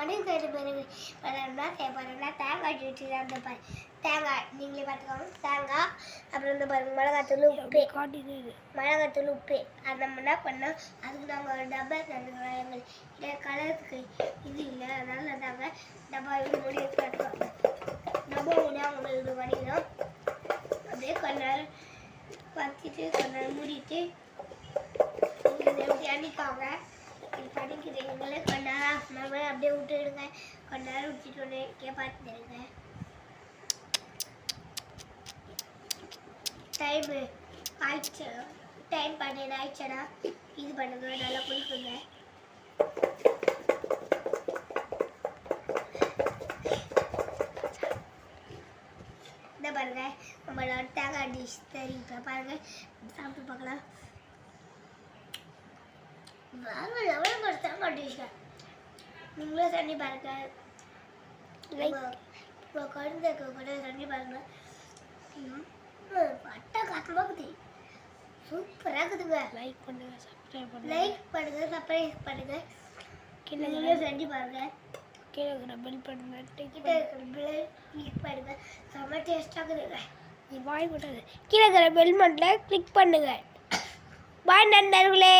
மணிக்கு கேட்டு பிறகு என்ன செய்ய போகிறேன்னா தேங்காய் வச்சு அந்த தேங்காய் நீங்களே பார்த்துக்கோங்க. தேங்காய் அப்புறம் இந்த பாருங்க மிளகாத்தூள் உப்பு மிளகாத்தூள் உப்பு அது நம்ம என்ன பண்ணோம். அதுக்கு நாங்கள் ஒரு டப்பா தந்துக்கிறோம். எங்களுக்கு கலருக்கு இது இல்லை, அதனால நாங்கள் டப்பா இது மூடி பார்த்துக்கோங்க. டப்பா மூடி அவங்களுக்கு இது பண்ணிக்கிறோம். அப்படியே கொஞ்ச நேரம் வச்சுட்டு கொஞ்ச நேரம் மூடிட்டு எண்ணிக்காங்க. இது படிக்கிறீங்களே கொஞ்ச நேரம் நம்ம அப்படியே விட்டுடுங்க. கொஞ்ச நேரம் விட்டுட்டு ஒன்று பார்த்துருங்க. டைம் ஆயிடுச்சு, டைம் 12 ஆயிடுச்சடா. இது பண்ணுங்க, நல்லா குளிக்குங்க. இந்த பாருங்க நம்மளோட தேங்காய் டிஷ் தெரியும். பாருங்க சாப்பிட்டு பார்க்கலாம். எவ்வளோ தேங்காய் டிஷ் நீங்களும் தண்ணி பாருங்க. குழந்தைக்கு கூட தண்ணி பாருங்க. பட்டா காத்தமாக இருக்குது, சூப்பராக இருக்குதுங்க. லைக் பண்ணுங்க, சப்ஸ்கிரைப் பண்ணுங்க. கீழே தண்ணி பாருங்க. கீழே இருக்கிற பெல் பண்ணுங்க. கிட்ட இருக்கிற பெல் கிளிக் பண்ணுங்க. செம்ம டேஸ்டாக இருக்குதுங்க. நீ வாய் போட்டாது கீழே இருக்கிற பெல் மட்டும் கிளிக் பண்ணுங்க. பாய் நண்பர்களே.